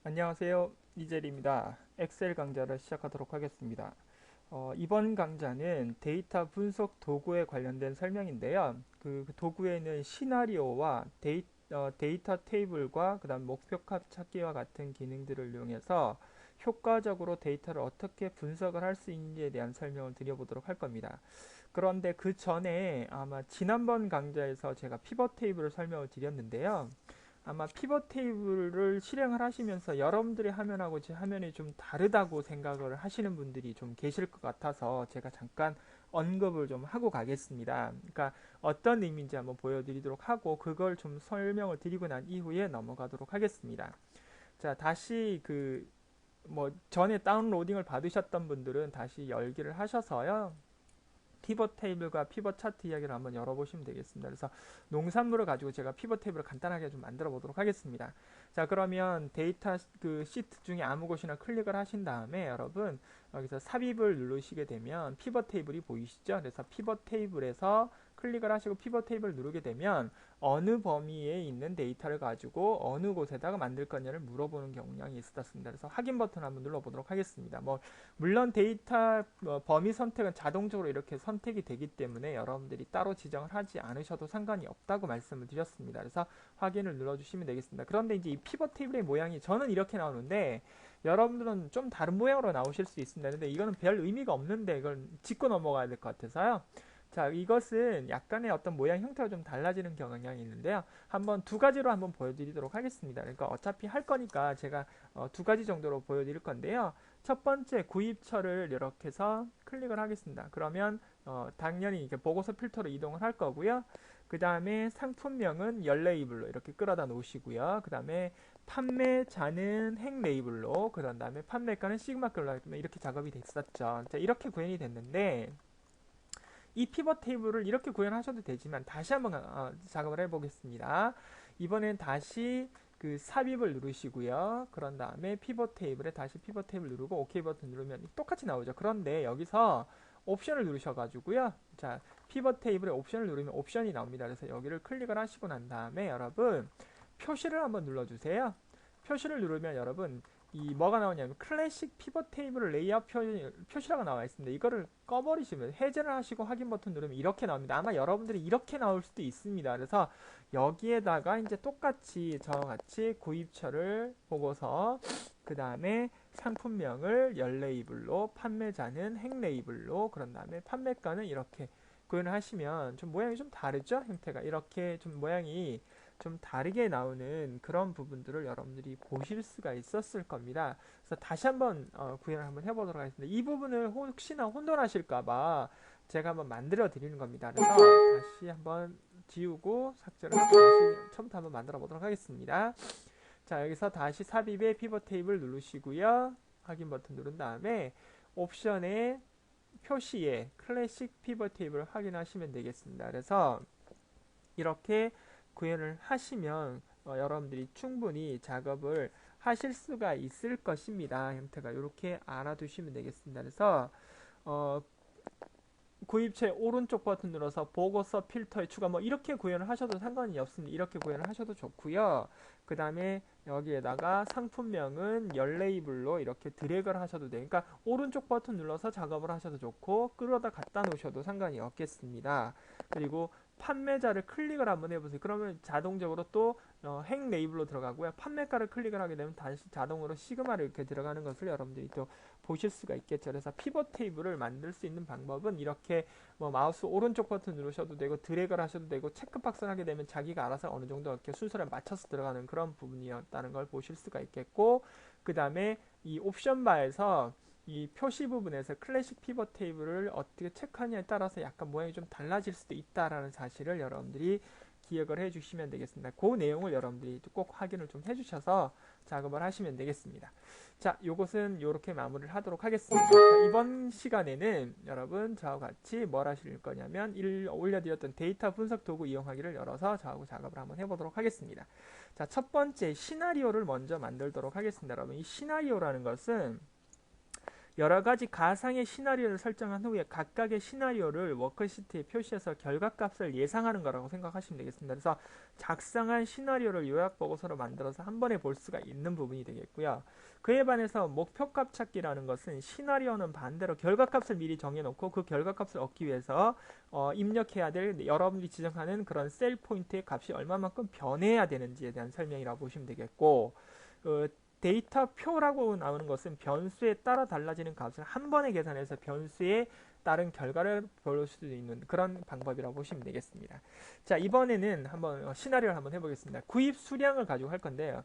안녕하세요. 이젤입니다. 엑셀 강좌를 시작하도록 하겠습니다. 이번 강좌는 데이터 분석 도구에 관련된 설명인데요. 그 도구에는 시나리오와 데이터 테이블과 그다음 목표값 찾기와 같은 기능들을 이용해서 효과적으로 데이터를 어떻게 분석을 할 수 있는지에 대한 설명을 드려보도록 할 겁니다. 그런데 그 전에 아마 지난번 강좌에서 제가 피벗 테이블을 설명을 드렸는데요. 아마 피벗 테이블을 실행을 하시면서 여러분들의 화면하고 제 화면이 좀 다르다고 생각을 하시는 분들이 좀 계실 것 같아서 제가 잠깐 언급을 좀 하고 가겠습니다. 그러니까 어떤 의미인지 한번 보여드리도록 하고 그걸 좀 설명을 드리고 난 이후에 넘어가도록 하겠습니다. 자, 다시 전에 다운로딩을 받으셨던 분들은 다시 열기를 하셔서요. 피벗 테이블과 피벗 차트 이야기를 한번 열어보시면 되겠습니다. 그래서 농산물을 가지고 제가 피벗 테이블을 간단하게 좀 만들어 보도록 하겠습니다. 자, 그러면 데이터 그 시트 중에 아무 곳이나 클릭을 하신 다음에 여러분 여기서 삽입을 누르시게 되면 피벗 테이블이 보이시죠? 그래서 피벗 테이블에서 클릭을 하시고 피벗 테이블을 누르게 되면 어느 범위에 있는 데이터를 가지고 어느 곳에다가 만들 거냐를 물어보는 경향이 있었습니다. 그래서 확인 버튼 한번 눌러보도록 하겠습니다. 물론 데이터 범위 선택은 자동적으로 이렇게 선택이 되기 때문에 여러분들이 따로 지정을 하지 않으셔도 상관이 없다고 말씀을 드렸습니다. 그래서 확인을 눌러주시면 되겠습니다. 그런데 이제 이 피벗 테이블의 모양이 저는 이렇게 나오는데 여러분들은 좀 다른 모양으로 나오실 수 있습니다. 근데 이거는 별 의미가 없는데 이걸 짚고 넘어가야 될 것 같아서요. 자, 이것은 약간의 어떤 모양 형태가 좀 달라지는 경향이 있는데요. 한번 두 가지로 한번 보여드리도록 하겠습니다. 그러니까 어차피 할 거니까 제가 두 가지 정도로 보여드릴 건데요. 첫 번째 구입처를 이렇게 해서 클릭을 하겠습니다. 그러면 당연히 이렇게 보고서 필터로 이동을 할 거고요. 그 다음에 상품명은 열 레이블로 이렇게 끌어다 놓으시고요. 그 다음에 판매자는 행 레이블로 그런 다음에 판매가는 시그마 끌로 이렇게 작업이 됐었죠. 자, 이렇게 구현이 됐는데 이 피벗 테이블을 이렇게 구현하셔도 되지만 다시 한번 작업을 해보겠습니다. 이번엔 다시 그 삽입을 누르시고요. 그런 다음에 피벗 테이블에 다시 피벗 테이블 누르고 OK 버튼 누르면 똑같이 나오죠. 그런데 여기서 옵션을 누르셔가지고요. 자, 피벗 테이블에 옵션을 누르면 옵션이 나옵니다. 그래서 여기를 클릭을 하시고 난 다음에 여러분 표시를 한번 눌러주세요. 표시를 누르면 여러분 이 뭐가 나오냐면 클래식 피벗 테이블 레이아웃 표시라고 나와 있습니다. 이거를 꺼버리시면 해제를 하시고 확인 버튼 누르면 이렇게 나옵니다. 아마 여러분들이 이렇게 나올 수도 있습니다. 그래서 여기에다가 이제 똑같이 저와 같이 구입처를 보고서 그 다음에 상품명을 열 레이블로 판매자는 행 레이블로 그런 다음에 판매가는 이렇게 구현을 하시면 좀 모양이 좀 다르죠? 형태가 이렇게 좀 모양이 좀 다르게 나오는 그런 부분들을 여러분들이 보실 수가 있었을 겁니다. 그래서 다시 한번 구현을 한번 해보도록 하겠습니다. 이 부분을 혹시나 혼돈하실까봐 제가 한번 만들어 드리는 겁니다. 그래서 다시 한번 지우고 삭제를 하고 다시 처음부터 한번 만들어 보도록 하겠습니다. 자, 여기서 다시 삽입의 피벗 테이블 누르시고요. 확인 버튼 누른 다음에 옵션의 표시에 클래식 피벗 테이블 확인하시면 되겠습니다. 그래서 이렇게 구현을 하시면 여러분들이 충분히 작업을 하실 수가 있을 것입니다. 형태가 이렇게 알아두시면 되겠습니다. 그래서 어, 구입처 오른쪽 버튼 눌러서 보고서 필터에 추가 이렇게 구현을 하셔도 상관이 없습니다. 이렇게 구현을 하셔도 좋고요. 그 다음에 여기에다가 상품명은 열 레이블로 이렇게 드래그를 하셔도 돼요. 그러니까 오른쪽 버튼 눌러서 작업을 하셔도 좋고 끌어다 갖다 놓으셔도 상관이 없겠습니다. 그리고 판매자를 클릭을 한번 해보세요. 그러면 자동적으로 또 행 레이블로 들어가고요. 판매가를 클릭을 하게 되면 다시 자동으로 시그마를 이렇게 들어가는 것을 여러분들이 또 보실 수가 있겠죠. 그래서 피벗 테이블을 만들 수 있는 방법은 이렇게 마우스 오른쪽 버튼 누르셔도 되고 드래그를 하셔도 되고 체크박스를 하게 되면 자기가 알아서 어느 정도 이렇게 순서를 맞춰서 들어가는 그런 부분이었다는 걸 보실 수가 있겠고, 그 다음에 이 옵션 바에서 이 표시 부분에서 클래식 피벗 테이블을 어떻게 체크하냐에 따라서 약간 모양이 좀 달라질 수도 있다라는 사실을 여러분들이 기억을 해주시면 되겠습니다. 그 내용을 여러분들이 꼭 확인을 좀 해주셔서 작업을 하시면 되겠습니다. 자, 요것은 이렇게 마무리를 하도록 하겠습니다. 자, 이번 시간에는 여러분 저와 같이 뭘 하실 거냐면 올려드렸던 데이터 분석 도구 이용하기를 열어서 저하고 작업을 한번 해보도록 하겠습니다. 자, 첫 번째 시나리오를 먼저 만들도록 하겠습니다. 여러분 이 시나리오라는 것은 여러 가지 가상의 시나리오를 설정한 후에 각각의 시나리오를 워크시트에 표시해서 결과값을 예상하는 거라고 생각하시면 되겠습니다. 그래서 작성한 시나리오를 요약 보고서로 만들어서 한 번에 볼 수가 있는 부분이 되겠고요. 그에 반해서 목표값 찾기라는 것은 시나리오는 반대로 결과값을 미리 정해놓고 그 결과값을 얻기 위해서 입력해야 될 여러분들이 지정하는 그런 셀 포인트의 값이 얼마만큼 변해야 되는지에 대한 설명이라고 보시면 되겠고, 데이터 표라고 나오는 것은 변수에 따라 달라지는 값을 한 번에 계산해서 변수에 따른 결과를 볼 수 있는 그런 방법이라고 보시면 되겠습니다. 자, 이번에는 한번 시나리오를 한번 해보겠습니다. 구입 수량을 가지고 할 건데요.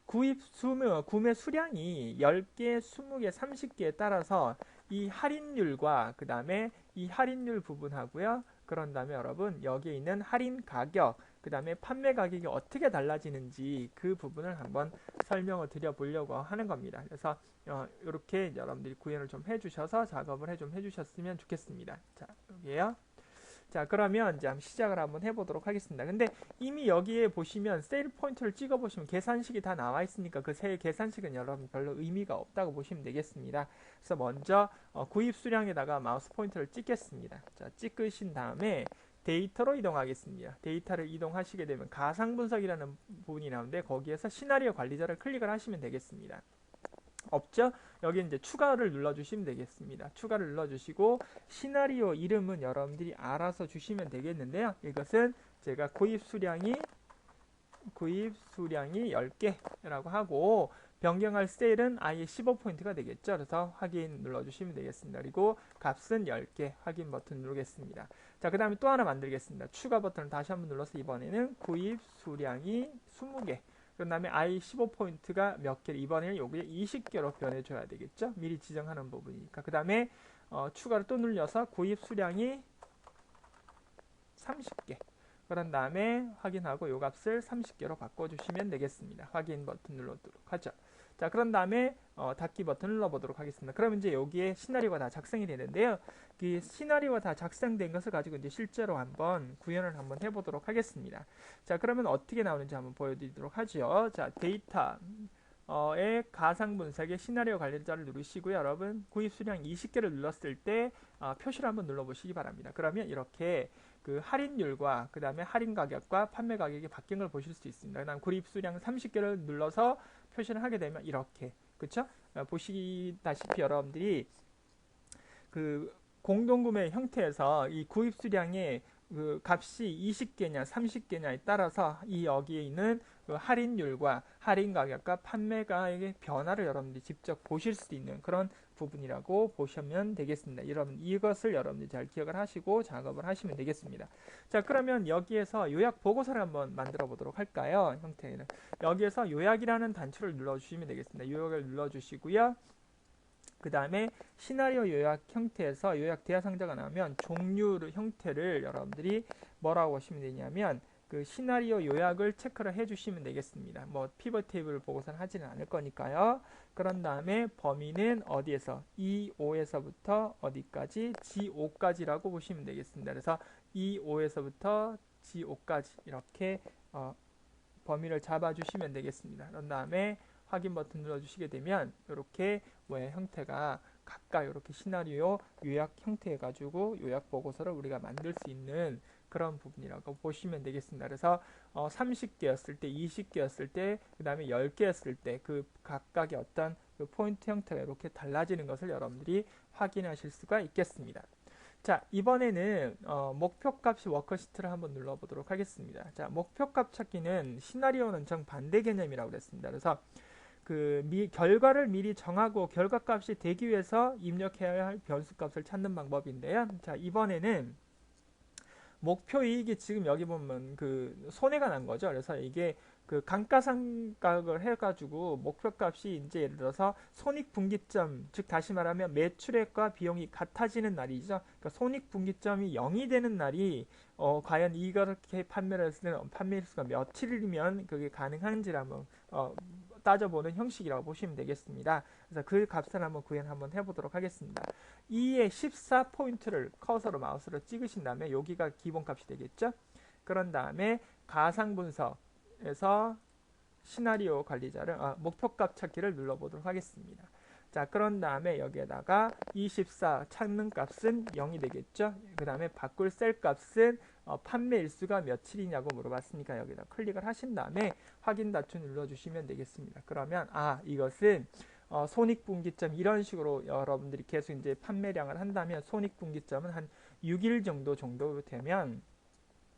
구매 수량이 10개, 20개, 30개에 따라서 이 할인율과 그 다음에 이 할인율 부분하고요. 그런 다음에 여러분 여기에 있는 할인 가격, 그 다음에 판매 가격이 어떻게 달라지는지 그 부분을 한번 설명을 드려보려고 하는 겁니다. 그래서 이렇게 여러분들이 구현을 좀 해주셔서 작업을 좀 해주셨으면 좋겠습니다. 자, 여기에요. 자, 그러면 이제 시작을 한번 해보도록 하겠습니다. 근데 이미 여기에 보시면 세일 포인트를 찍어보시면 계산식이 다 나와 있으니까 그 세 계산식은 여러분 별로 의미가 없다고 보시면 되겠습니다. 그래서 먼저 구입 수량에다가 마우스 포인터를 찍겠습니다. 자, 찍으신 다음에 데이터로 이동하겠습니다. 데이터를 이동하시게 되면 가상 분석이라는 부분이 나오는데 거기에서 시나리오 관리자를 클릭을 하시면 되겠습니다. 없죠? 여기 이제 추가를 눌러주시면 되겠습니다. 추가를 눌러주시고 시나리오 이름은 여러분들이 알아서 주시면 되겠는데요. 이것은 제가 구입 수량이 10개라고 하고 변경할 세일은 아예 15포인트가 되겠죠. 그래서 확인 눌러주시면 되겠습니다. 그리고 값은 10개 확인 버튼 누르겠습니다. 자, 그 다음에 또 하나 만들겠습니다. 추가 버튼을 다시 한번 눌러서 이번에는 구입 수량이 20개, 그 다음에 i 15포인트가 몇 개, 이번에는 여기에 20개로 변해줘야 되겠죠. 미리 지정하는 부분이니까. 그 다음에 추가로 또 눌려서 구입 수량이 30개, 그런 다음에 확인하고 요 값을 30개로 바꿔주시면 되겠습니다. 확인 버튼 눌러도록 하죠. 자, 그런 다음에 닫기 버튼 눌러보도록 하겠습니다. 그럼 이제 여기에 시나리오가 다 작성이 되는데요. 이 시나리오가 다 작성된 것을 가지고 이제 실제로 한번 구현을 한번 해보도록 하겠습니다. 자, 그러면 어떻게 나오는지 한번 보여드리도록 하죠. 자, 데이터의 가상 분석의 시나리오 관리자를 누르시고요. 여러분 구입 수량 20개를 눌렀을 때 표시를 한번 눌러보시기 바랍니다. 그러면 이렇게 그 할인율과 그 다음에 할인 가격과 판매 가격이 바뀐 걸 보실 수 있습니다. 그 다음 구입 수량 30개를 눌러서 표시를 하게 되면 이렇게, 그쵸? 보시다시피 여러분들이 그 공동구매 형태에서 이 구입 수량의 그 값이 20개냐 30개냐에 따라서 이 여기에 있는 그 할인율과 할인 가격과 판매 가격의 변화를 여러분들이 직접 보실 수 있는 그런 부분이라고 보시면 되겠습니다. 여러분 이것을 여러분들이 잘 기억을 하시고 작업을 하시면 되겠습니다. 자, 그러면 여기에서 요약 보고서를 한번 만들어 보도록 할까요? 형태는 여기에서 요약이라는 단추를 눌러주시면 되겠습니다. 요약을 눌러주시고요. 그 다음에 시나리오 요약 형태에서 요약 대하상자가 나오면 종류 형태를 여러분들이 뭐라고 하시면 되냐면 그 시나리오 요약을 체크를 해주시면 되겠습니다. 뭐 피벗 테이블을 보고서는 하지는 않을 거니까요. 그런 다음에 범위는 어디에서 E5에서부터 어디까지 G5까지라고 보시면 되겠습니다. 그래서 E5에서부터 G5까지 이렇게 범위를 잡아주시면 되겠습니다. 그런 다음에 확인 버튼 눌러주시게 되면 이렇게 형태가 각각 이렇게 시나리오 요약 형태 해가지고 요약 보고서를 우리가 만들 수 있는 그런 부분이라고 보시면 되겠습니다. 그래서 30개였을 때, 20개였을 때, 그 다음에 10개였을 때 그 각각의 어떤 그 포인트 형태가 이렇게 달라지는 것을 여러분들이 확인하실 수가 있겠습니다. 자, 이번에는 목표값이 워커시트를 한번 눌러보도록 하겠습니다. 자, 목표값 찾기는 시나리오는 정반대 개념이라고 그랬습니다. 그래서 그 결과를 미리 정하고 결과값이 되기 위해서 입력해야 할 변수값을 찾는 방법인데요. 자, 이번에는 목표 이익이 지금 여기 보면 그 손해가 난 거죠. 그래서 이게 그 감가상각을 해가지고 목표값이 이제 예를 들어서 손익분기점, 즉 다시 말하면 매출액과 비용이 같아지는 날이죠. 그러니까 손익분기점이 0이 되는 날이 과연 이렇게 판매를 했을 때는 판매일수가 며칠이면 그게 가능한지를 한번 따져보는 형식이라고 보시면 되겠습니다. 그래서 그 값을 한번 구현 한번 해보도록 하겠습니다. 2의 14포인트를 커서로 마우스로 찍으신 다음에 여기가 기본값이 되겠죠. 그런 다음에 가상분석에서 시나리오 관리자를 목표값 찾기를 눌러보도록 하겠습니다. 자, 그런 다음에 여기에다가 24 찾는 값은 0이 되겠죠. 그 다음에 바꿀 셀 값은 판매 일수가 며칠이냐고 물어봤으니까 여기다 클릭을 하신 다음에 확인 닫기 눌러주시면 되겠습니다. 그러면 이것은 손익분기점 이런 식으로 여러분들이 계속 이제 판매량을 한다면 손익분기점은 한 6일 정도 되면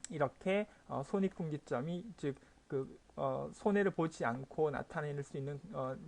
이렇게 손익분기점이 즉 손해를 보지 않고 나타낼 수 있는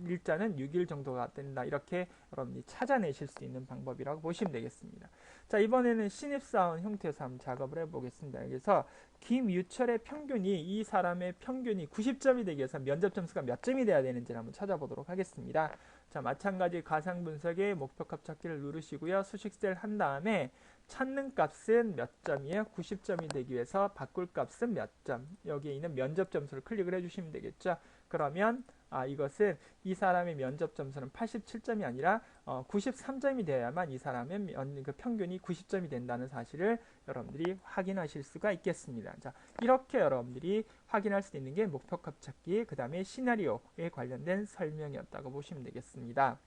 일자는 6일 정도가 된다. 이렇게 여러분이 찾아내실 수 있는 방법이라고 보시면 되겠습니다. 자, 이번에는 신입사원 형태에서 한번 작업을 해보겠습니다. 그래서 김유철의 평균이 이 사람의 평균이 90점이 되기 위해서 면접 점수가 몇 점이 돼야 되는지를 한번 찾아보도록 하겠습니다. 자, 마찬가지 가상 분석의 목표값 찾기를 누르시고요. 수식셀 한 다음에 찾는 값은 몇 점이에요? 90점이 되기 위해서 바꿀 값은 몇 점? 여기에 있는 면접 점수를 클릭을 해주시면 되겠죠. 그러면 이것은 이 사람의 면접 점수는 87점이 아니라 93점이 돼야만 이 사람의 그 평균이 90점이 된다는 사실을 여러분들이 확인하실 수가 있겠습니다. 자, 이렇게 여러분들이 확인할 수 있는 게 목표값 찾기, 그 다음에 시나리오에 관련된 설명이었다고 보시면 되겠습니다.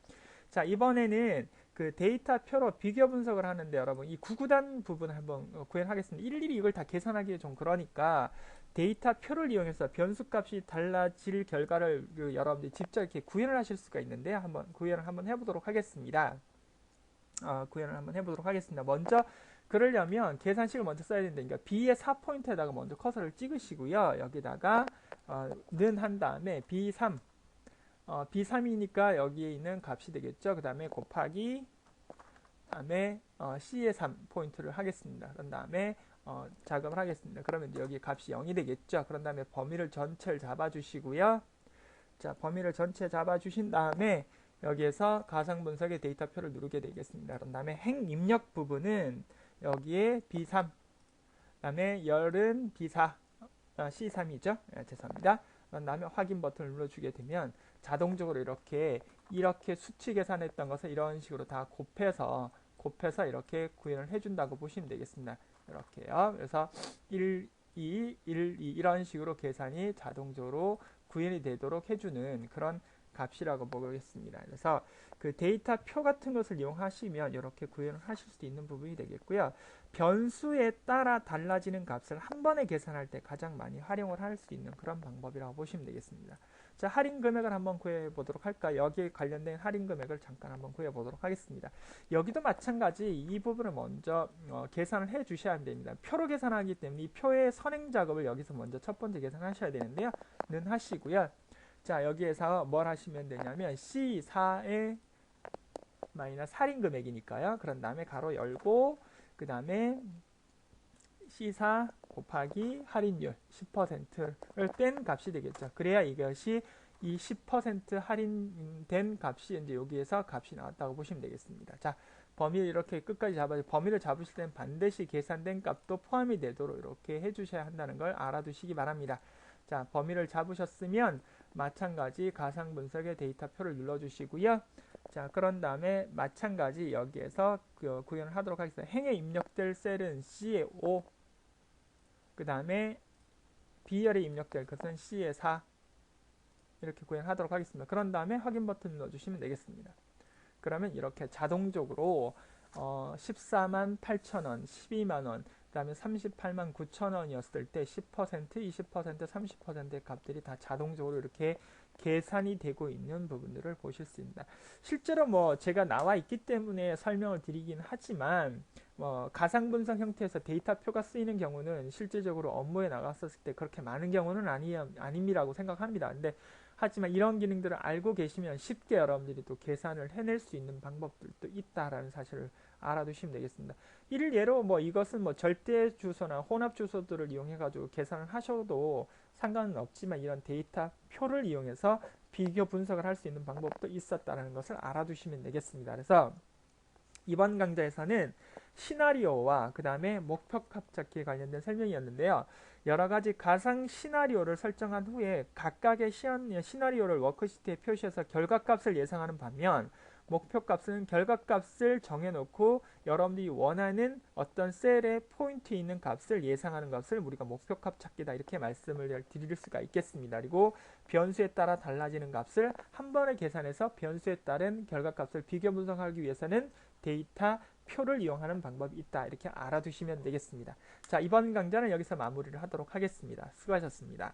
자, 이번에는 그 데이터표로 비교 분석을 하는데 여러분 이 구구단 부분을 한번 구현하겠습니다. 일일이 이걸 다 계산하기 좀 그러니까 데이터표를 이용해서 변수값이 달라질 결과를 여러분들이 직접 이렇게 구현을 하실 수가 있는데요. 한번 구현을 한번 해보도록 하겠습니다. 구현을 한번 해보도록 하겠습니다. 먼저 그러려면 계산식을 먼저 써야 되는데 그러니까 B의 4포인트에다가 먼저 커서를 찍으시고요. 여기다가 는 한 다음에 B3 B3이니까 여기에 있는 값이 되겠죠. 그 다음에 곱하기 다음에 C의 3포인트를 하겠습니다. 그런 다음에 작업을 하겠습니다. 그러면 여기 값이 0이 되겠죠. 그런 다음에 범위를 전체를 잡아주시고요. 자, 범위를 전체 잡아주신 다음에 여기에서 가상분석의 데이터표를 누르게 되겠습니다. 그런 다음에 행 입력 부분은 여기에 B3, 그 다음에 열은 B4, C3이죠. 죄송합니다. 그런 다음에 확인 버튼을 눌러주게 되면 자동적으로 이렇게 수치 계산했던 것을 이런 식으로 다 곱해서 이렇게 구현을 해준다고 보시면 되겠습니다. 이렇게요. 그래서 1, 2, 1, 2 이런 식으로 계산이 자동적으로 구현이 되도록 해주는 그런 값이라고 보겠습니다. 그래서 그 데이터표 같은 것을 이용하시면 이렇게 구현을 하실 수 있는 부분이 되겠고요. 변수에 따라 달라지는 값을 한 번에 계산할 때 가장 많이 활용을 할 수 있는 그런 방법이라고 보시면 되겠습니다. 자, 할인 금액을 한번 구해 보도록 할까요? 여기에 관련된 할인 금액을 잠깐 한번 구해 보도록 하겠습니다. 여기도 마찬가지 이 부분을 먼저 계산을 해 주셔야 됩니다. 표로 계산하기 때문에 이 표의 선행 작업을 여기서 먼저 첫 번째 계산하셔야 되는데요. 는 하시고요. 자, 여기에서 뭘 하시면 되냐면 C4의 마이너스 할인 금액이니까요. 그런 다음에 가로 열고 그 다음에 C4 곱하기 할인율 10%를 뺀 값이 되겠죠. 그래야 이것이 이 10% 할인된 값이 이제 여기에서 값이 나왔다고 보시면 되겠습니다. 자, 범위를 이렇게 끝까지 범위를 잡으실 때는 반드시 계산된 값도 포함이 되도록 이렇게 해주셔야 한다는 걸 알아두시기 바랍니다. 자, 범위를 잡으셨으면 마찬가지 가상분석의 데이터표를 눌러주시고요. 자, 그런 다음에 마찬가지 여기에서 구현을 하도록 하겠습니다. 행에 입력될 셀은 C의 5, 그 다음에 B열에 입력될 것은 C의 4 이렇게 구현하도록 하겠습니다. 그런 다음에 확인 버튼 눌러주시면 되겠습니다. 그러면 이렇게 자동적으로 14만 8천원, 12만원, 그 다음에 38만 9천원이었을 때 10%, 20%, 30%의 값들이 다 자동적으로 이렇게 계산이 되고 있는 부분들을 보실 수 있습니다. 실제로 제가 나와 있기 때문에 설명을 드리긴 하지만 가상분석 형태에서 데이터표가 쓰이는 경우는 실제적으로 업무에 나갔었을 때 그렇게 많은 경우는 아님이라고 생각합니다. 근데 하지만 이런 기능들을 알고 계시면 쉽게 여러분들이 또 계산을 해낼 수 있는 방법들도 있다라는 사실을 알아두시면 되겠습니다. 이를 예로 이것은 절대 주소나 혼합 주소들을 이용해 가지고 계산을 하셔도 상관은 없지만 이런 데이터표를 이용해서 비교 분석을 할 수 있는 방법도 있었다는 것을 알아두시면 되겠습니다. 그래서 이번 강좌에서는 시나리오와 그 다음에 목표값 찾기에 관련된 설명이었는데요. 여러가지 가상 시나리오를 설정한 후에 각각의 시나리오를 워크시트에 표시해서 결과값을 예상하는 반면 목표값은 결과값을 정해놓고 여러분들이 원하는 어떤 셀에 포인트 있는 값을 예상하는 값을 우리가 목표값 찾기다 이렇게 말씀을 드릴 수가 있겠습니다. 그리고 변수에 따라 달라지는 값을 한 번에 계산해서 변수에 따른 결과값을 비교 분석하기 위해서는 데이터 표를 이용하는 방법이 있다. 이렇게 알아두시면 되겠습니다. 자, 이번 강좌는 여기서 마무리를 하도록 하겠습니다. 수고하셨습니다.